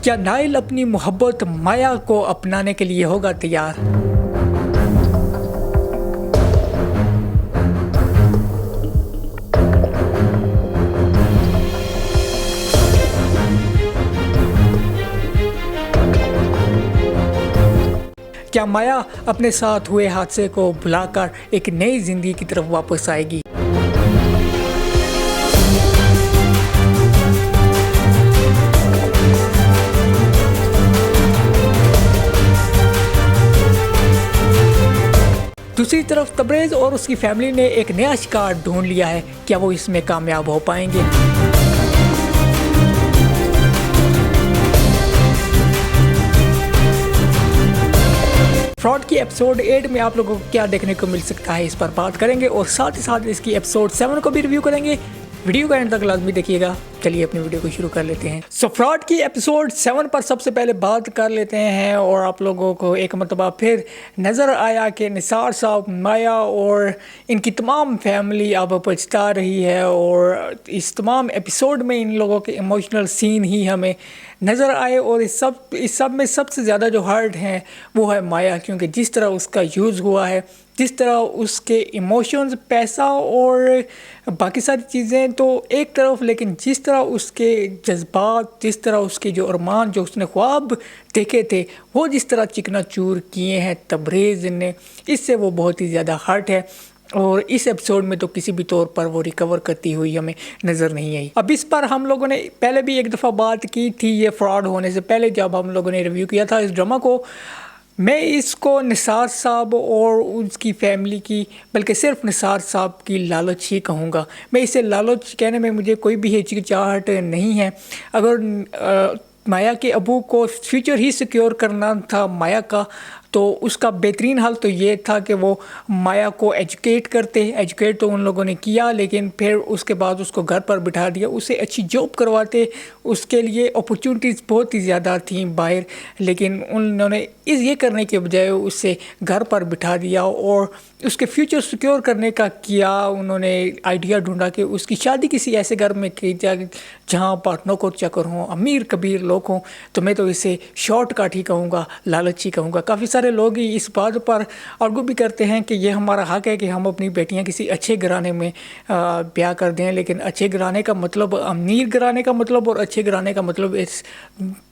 क्या नाइल अपनी मोहब्बत माया को अपनाने के लिए होगा तैयार? क्या माया अपने साथ हुए हादसे को भुलाकर एक नई जिंदगी की तरफ वापस आएगी? दूसरी तरफ तबरेज़ और उसकी फैमिली ने एक नया शिकार ढूंढ लिया है। क्या वो इसमें कामयाब हो पाएंगे? फ्रॉड की एपिसोड 8 में आप लोगों को क्या देखने को मिल सकता है, इस पर बात करेंगे और साथ ही साथ इसकी एपिसोड 7 को भी रिव्यू करेंगे। वीडियो का एंड तक लाजमी देखिएगा। चलिए अपनी वीडियो को शुरू कर लेते हैं। सो फ्रॉड की एपिसोड 7 पर सबसे पहले बात कर लेते हैं और आप लोगों को एक मरतबा फिर नज़र आया कि निसार साहब, माया और इनकी तमाम फैमिली अब पछता रही है और इस तमाम एपिसोड में इन लोगों के इमोशनल सीन ही हमें नज़र आए और इस सब में सबसे ज़्यादा जो हर्ट हैं वो है माया, क्योंकि जिस तरह उसका यूज़ हुआ है, जिस तरह उसके इमोशंस, पैसा और बाकी सारी चीज़ें तो एक तरफ, लेकिन जिस तरह उसके जज्बात, जिस तरह उसके जो अरमान, जो उसने ख्वाब देखे थे, वो जिस तरह चिकनाचूर किए हैं तबरेज़ ने, इससे वो बहुत ही ज़्यादा हर्ट है। और इस एपिसोड में तो किसी भी तौर पर वो रिकवर करती हुई हमें नज़र नहीं आई। अब इस पर हम लोगों ने पहले भी एक दफ़ा बात की थी, ये फ्रॉड होने से पहले जब हम लोगों ने रिव्यू किया था इस ड्रामा को। मैं इसको निसार साहब और उसकी फैमिली की, बल्कि सिर्फ निसार साहब की लालच ही कहूँगा। मैं इसे लालच कहने में मुझे कोई भी हिचकिचाहट नहीं है। अगर माया के अबू को फ्यूचर ही सिक्योर करना था माया का, तो उसका बेहतरीन हल तो ये था कि वो माया को एजुकेट तो उन लोगों ने किया, लेकिन फिर उसके बाद उसको घर पर बिठा दिया, उसे अच्छी जॉब करवाते। उसके लिए अपॉर्चुनिटीज़ बहुत ही ज़्यादा थी बाहर, लेकिन उन्होंने ये करने के बजाय उसे घर पर बिठा दिया और उसके फ्यूचर सिक्योर करने का किया। उन्होंने आइडिया ढूंढा कि उसकी शादी किसी ऐसे घर में की जाए जहाँ पर नौकर चाकर हों, अमीर कबीर लोग हों। तो मैं तो इसे शॉर्टकट ही कहूँगा, लालच ही कहूँगा। काफ़ी सारे लोग ही इस बात पर आर्गू भी करते हैं कि ये हमारा हक है कि हम अपनी बेटियां किसी अच्छे घराने में ब्याह कर दें, लेकिन अच्छे घराने का मतलब, अमीर घराने का मतलब और अच्छे घराने का मतलब इस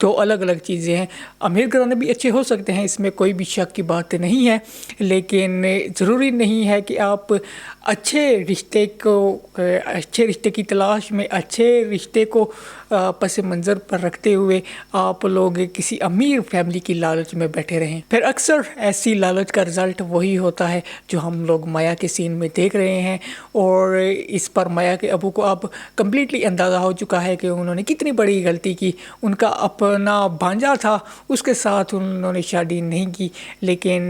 दो अलग अलग चीज़ें हैं। अमीर घराने भी अच्छे हो सकते हैं, इसमें कोई भी शक की बात नहीं है, लेकिन ज़रूरी नहीं है कि आप अच्छे रिश्ते की तलाश में, अच्छे रिश्ते को पस मंज़र पर रखते हुए आप लोग किसी अमीर फैमिली की लालच में बैठे रहें। फिर अक्सर ऐसी लालच का रिज़ल्ट वही होता है जो हम लोग माया के सीन में देख रहे हैं। और इस पर माया के अबू को अब कम्प्लीटली अंदाज़ा हो चुका है कि उन्होंने कितनी बड़ी गलती की। उनका अपना भांजा था, उसके साथ उन्होंने शादी नहीं की, लेकिन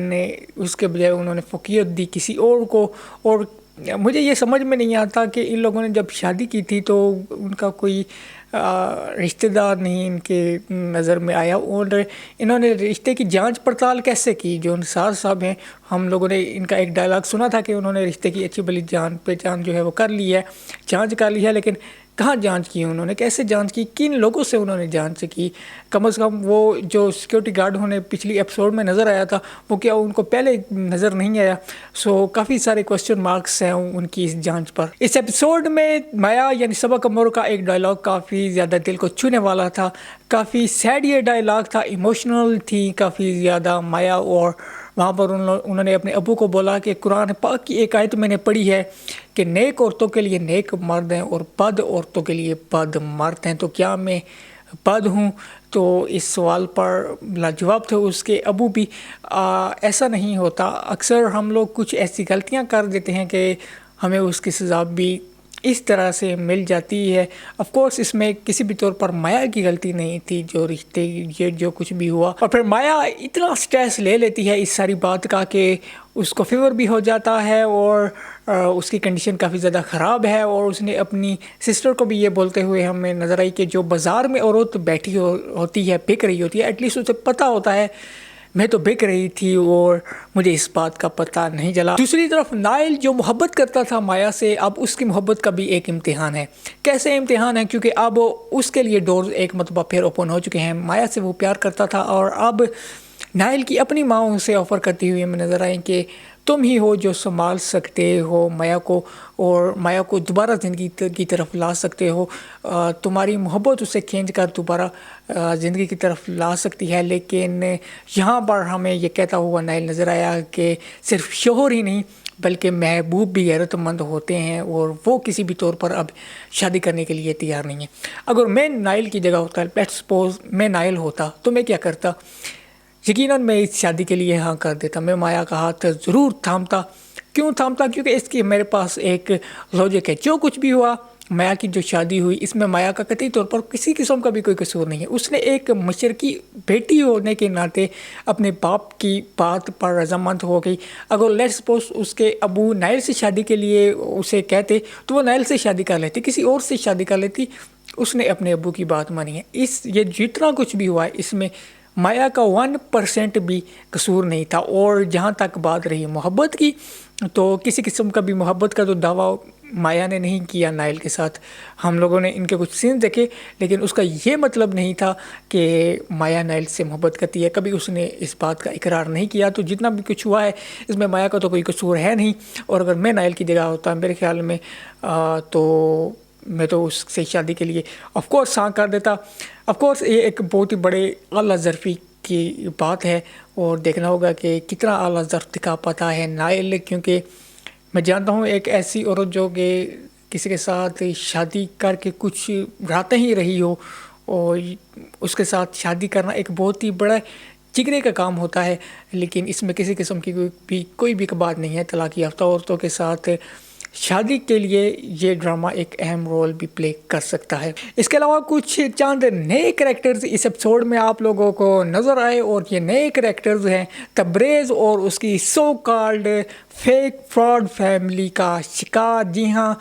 उसके बजाय उन्होंने फ़कीयत दी किसी और को। और मुझे ये समझ में नहीं आता कि इन लोगों ने जब शादी की थी तो उनका कोई रिश्तेदार नहीं इनके नज़र में आया और इन्होंने रिश्ते की जांच पड़ताल कैसे की। जो निसार साहब हैं, हम लोगों ने इनका एक डायलॉग सुना था कि उन्होंने रिश्ते की अच्छी भली जान पहचान जो है वो कर ली है, जांच कर ली है, लेकिन कहाँ जांच की उन्होंने, कैसे जांच की, किन लोगों से उन्होंने जांच की। कम से कम वो जो सिक्योरिटी गार्ड उन्हें पिछली एपिसोड में नज़र आया था, वो क्या उनको पहले नज़र नहीं आया। सो काफ़ी सारे क्वेश्चन मार्क्स हैं उनकी इस जांच पर। इस एपिसोड में माया यानी सबा कमर का एक डायलॉग काफ़ी ज़्यादा दिल को छूने वाला था। काफ़ी सैड ये डायलॉग था, इमोशनल थी काफ़ी ज़्यादा माया। और वहाँ पर उन्होंने अपने अबू को बोला कि कुरान पाक की एक आयत मैंने पढ़ी है कि नेक औरतों के लिए नेक मर्द हैं और बद औरतों के लिए बद मर्द हैं। तो क्या मैं बद हूँ? तो इस सवाल पर लाजवाब थे उसके अबू भी। ऐसा नहीं होता। अक्सर हम लोग कुछ ऐसी गलतियाँ कर देते हैं कि हमें उसकी सज़ा भी इस तरह से मिल जाती है। ऑफ कोर्स इसमें किसी भी तौर पर माया की गलती नहीं थी, जो रिश्ते ये जो कुछ भी हुआ। और फिर माया इतना स्ट्रेस ले लेती है इस सारी बात का कि उसको फीवर भी हो जाता है और उसकी कंडीशन काफ़ी ज़्यादा ख़राब है। और उसने अपनी सिस्टर को भी ये बोलते हुए हमें नज़र आई कि जो बाज़ार में औरत बैठी होती है, बिक रही होती है, एटलीस्ट उसे पता होता है मैं तो बिक रही थी और मुझे इस बात का पता नहीं चला। दूसरी तरफ नाइल जो मोहब्बत करता था माया से, अब उसकी मोहब्बत का भी एक इम्तिहान है। कैसे इम्तिहान है? क्योंकि अब उसके लिए डोर एक मरतबा फिर ओपन हो चुके हैं। माया से वो प्यार करता था और अब नाइल की अपनी माँ उसे ऑफ़र करती हुई हमें नज़र आई कि तुम ही हो जो संभाल सकते हो माया को और माया को दोबारा ज़िंदगी की तरफ ला सकते हो। तुम्हारी मोहब्बत उसे खींच कर दोबारा ज़िंदगी की तरफ ला सकती है। लेकिन यहाँ पर हमें ये कहता हुआ नाइल नज़र आया कि सिर्फ शोहर ही नहीं बल्कि महबूब भी गैरतमंद होते हैं और वो किसी भी तौर पर अब शादी करने के लिए तैयार नहीं है। अगर मैं नाइल की जगह होता, लेट्स सपोज मैं नाइल होता, तो मैं क्या करता? यकीनन मैं इस शादी के लिए हाँ कर देता। मैं माया का हाथ ज़रूर थामता। क्यों थामता? क्योंकि इसकी मेरे पास एक लॉजिक है। जो कुछ भी हुआ, माया की जो शादी हुई, इसमें माया का कतई तौर पर किसी किस्म का भी कोई कसूर नहीं है। उसने एक मशरकी बेटी होने के नाते अपने बाप की बात पर रजामंद हो गई। अगर लेट्स सपोज उसके अबू नाइल से शादी के लिए उसे कहते तो वो नाइल से शादी कर लेती, किसी और से शादी कर लेती। उसने अपने अबू की बात मानी है। ये जितना कुछ भी हुआ है इसमें माया का 1% भी कसूर नहीं था। और जहाँ तक बात रही मोहब्बत की, तो किसी किस्म का भी मोहब्बत का तो दावा माया ने नहीं किया नाइल के साथ। हम लोगों ने इनके कुछ सीन देखे, लेकिन उसका ये मतलब नहीं था कि माया नाइल से मोहब्बत करती है। कभी उसने इस बात का इकरार नहीं किया। तो जितना भी कुछ हुआ है इसमें माया का तो कोई कसूर है नहीं। और अगर मैं नाइल की जगह होता मेरे ख्याल में तो मैं तो उससे शादी के लिए ऑफ कोर्स हाँ कर देता। ऑफ कोर्स ये एक बहुत ही बड़े आला ज़र्फ़ी की बात है और देखना होगा कि कितना आला ज़र्फ़ दिखा पाता है नाइल। क्योंकि मैं जानता हूँ एक ऐसी औरत जो कि किसी के साथ शादी करके कुछ रातें ही रही हो और उसके साथ शादी करना एक बहुत ही बड़ा जिगरे का काम होता है। लेकिन इसमें किसी किस्म की कोई भी बात नहीं है। तलाक़ याफ्ता औरतों के साथ शादी के लिए ये ड्रामा एक अहम रोल भी प्ले कर सकता है। इसके अलावा कुछ चंद नए कैरेक्टर्स इस एपिसोड में आप लोगों को नज़र आए और ये नए कैरेक्टर्स हैं तबरेज़ और उसकी so called fake fraud family का शिकार। जी हाँ,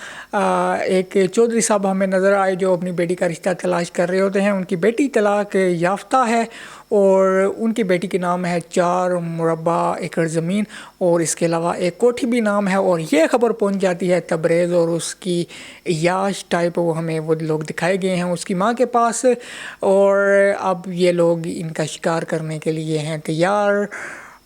एक चौधरी साहब हमें नज़र आए जो अपनी बेटी का रिश्ता तलाश कर रहे होते हैं। उनकी बेटी तलाक याफ्ता है और उनकी बेटी के नाम है 4 मुरब्बा एकड़ ज़मीन और इसके अलावा एक कोठी भी नाम है। और ये खबर पहुंच जाती है तबरेज़ और उसकी याश टाइप वो लोग दिखाए गए हैं उसकी माँ के पास। और अब ये लोग इनका शिकार करने के लिए हैं तैयार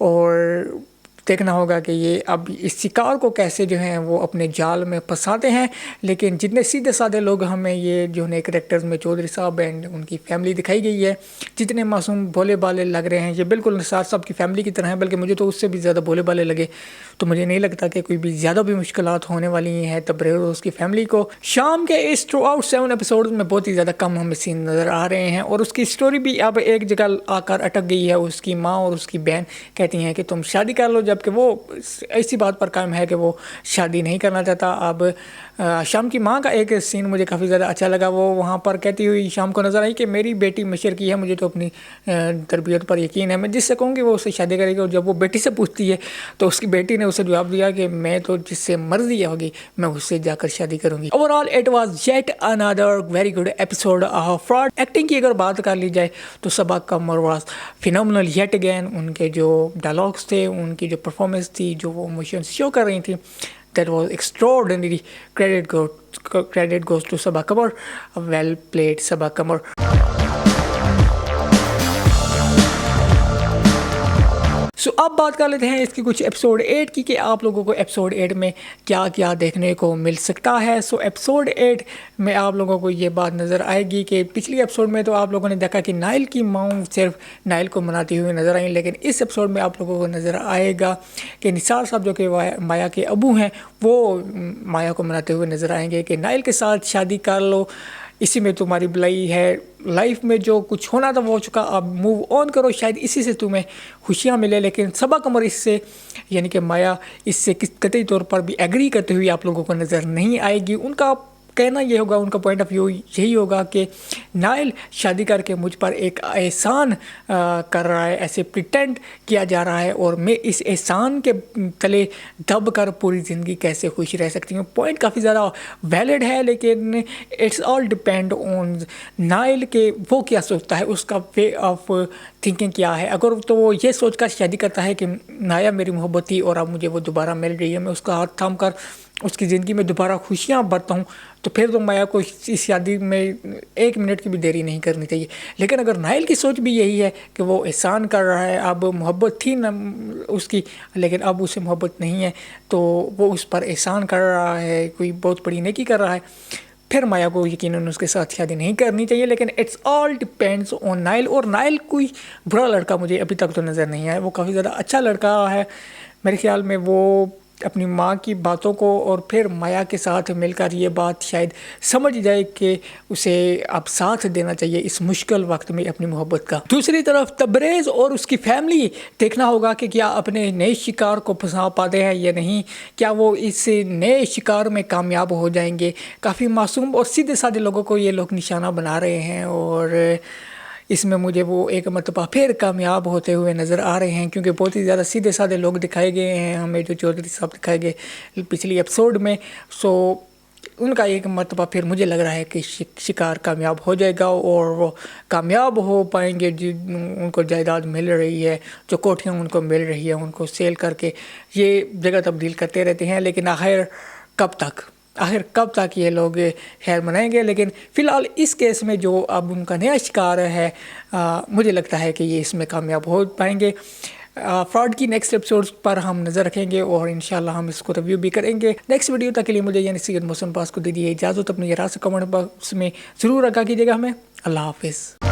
और देखना होगा कि ये अब इस शिकार को कैसे जो है वो अपने जाल में फंसाते हैं। लेकिन जितने सीधे साधे लोग हमें ये जो नए कैरेक्टर्स में चौधरी साहब एंड उनकी फैमिली दिखाई गई है, जितने मासूम भोले भाले लग रहे हैं, ये बिल्कुल निसार साहब की फैमिली की तरह है, बल्कि मुझे तो उससे भी ज़्यादा भोले भाले लगे। तो मुझे नहीं लगता कि कोई भी ज़्यादा भी मुश्किलात होने वाली हैं तबरेज़ और उसकी फैमिली को। शाम के इस थ्रू आउट 7 एपिसोड्स में बहुत ही ज़्यादा कम हमें सीन नज़र आ रहे हैं और उसकी स्टोरी भी अब एक जगह आकर अटक गई है। उसकी माँ और उसकी बहन कहती हैं कि तुम शादी कर लो, जबकि वो ऐसी बात पर कायम है कि वो शादी नहीं करना चाहता। अब शाम की माँ का एक सीन मुझे काफ़ी ज़्यादा अच्छा लगा। वो वहाँ पर कहती हुई शाम को नज़र आई कि मेरी बेटी मशरकी है, मुझे तो अपनी तरबियत पर यकीन है, मैं जिससे कहूँगी वो उससे शादी करेगी। और जब वो बेटी से पूछती है तो उसकी बेटी ने उसे जवाब दिया कि मैं तो जिससे मर्जी होगी मैं उससे जाकर शादी करूँगी। Overall it was yet another very good episode of fraud. Acting की अगर बात कर ली जाए तो सबा कमर वाज फिनोमिनल येट अगेन। उनके जो डायलॉग्स थे, उनकी जो परफॉर्मेंस थी, जो वो इमोशंस शो कर रही थी, that was extraordinary. Credit goes to Sabaa Qamar. Well played, Sabaa Qamar. सो अब बात कर लेते हैं इसकी कुछ एपिसोड 8 की कि आप लोगों को एपिसोड 8 में क्या क्या देखने को मिल सकता है। सो एपिसोड 8 में आप लोगों को ये बात नज़र आएगी कि पिछली एपिसोड में तो आप लोगों ने देखा कि नाइल की माँ सिर्फ नाइल को मनाती हुई नज़र आई, लेकिन इस एपिसोड में आप लोगों को नज़र आएगा कि निसार साहब जो कि माया के अबू हैं वो माया को मनाते हुए नज़र आएंगे कि नाइल के साथ शादी कर लो, इसी में तुम्हारी भलाई है, लाइफ में जो कुछ होना था वो हो चुका, अब मूव ऑन करो, शायद इसी से तुम्हें खुशियाँ मिले। लेकिन सबा कमर इससे यानी कि माया इससे किस कतई तौर पर भी एग्री करते हुए आप लोगों को नज़र नहीं आएगी। उनका कहना ये होगा, उनका पॉइंट ऑफ व्यू यही होगा कि नाइल शादी करके मुझ पर एक एहसान कर रहा है, ऐसे प्रिटेंड किया जा रहा है और मैं इस एहसान के तले दब कर पूरी ज़िंदगी कैसे खुश रह सकती हूँ। पॉइंट काफ़ी ज़्यादा वैलिड है, लेकिन it's all depend on Nile के वो क्या सोचता है, उसका वे ऑफ थिंकिंग क्या है। अगर तो वो ये सोच कर शादी करता है कि नाया मेरी मोहब्बत थी और अब मुझे वो दोबारा मिल रही है, मैं उसका हाथ थाम कर उसकी ज़िंदगी में दोबारा खुशियाँ बरता हूँ, तो फिर तो माया को इस शादी में 1 मिनट की भी देरी नहीं करनी चाहिए। लेकिन अगर नाइल की सोच भी यही है कि वो एहसान कर रहा है, अब मोहब्बत थी ना उसकी, लेकिन अब उसे मोहब्बत नहीं है, तो वो उस पर एहसान कर रहा है, कोई बहुत बड़ी नेकी कर रहा है, फिर माया को यकीनन उसके साथ शादी नहीं करनी चाहिए। लेकिन it's all depends on Nile. और नाइल कोई बुरा लड़का मुझे अभी तक तो नज़र नहीं आया, वो काफ़ी ज़्यादा अच्छा लड़का है मेरे ख्याल में। वो अपनी माँ की बातों को और फिर माया के साथ मिलकर ये बात शायद समझ जाए कि उसे अब साथ देना चाहिए इस मुश्किल वक्त में अपनी मोहब्बत का। दूसरी तरफ तबरेज़ और उसकी फैमिली, देखना होगा कि क्या अपने नए शिकार को फंसा पाते हैं या नहीं, क्या वो इस नए शिकार में कामयाब हो जाएंगे। काफ़ी मासूम और सीधे साधे लोगों को ये लोग निशाना बना रहे हैं और इसमें मुझे वो एक मरतबा फिर कामयाब होते हुए नज़र आ रहे हैं, क्योंकि बहुत ही ज़्यादा सीधे साधे लोग दिखाए गए हैं हमें, जो चौधरी साहब दिखाए गए पिछली एपिसोड में। सो उनका एक मरतबा फिर मुझे लग रहा है कि शिकार कामयाब हो जाएगा और वो कामयाब हो पाएंगे। जो उनको जायदाद मिल रही है, जो कोठियाँ उनको मिल रही है, उनको सेल करके ये जगह तब्दील करते रहते हैं। लेकिन आखिर कब तक ये लोग खैर मनाएंगे। लेकिन फ़िलहाल इस केस में जो अब उनका नया शिकार है, मुझे लगता है कि ये इसमें कामयाब हो पाएंगे। फ्रॉड की नेक्स्ट एपिसोड्स पर हम नज़र रखेंगे और इंशाल्लाह हम इसको रिव्यू भी करेंगे। नेक्स्ट वीडियो तक के लिए मुझे यानी सैयद मोहसिन पास को दे दिए इजाज़त। अपनी राय से कमेंट बॉक्स में ज़रूर रखा कीजिएगा हमें। अल्लाह हाफिज़।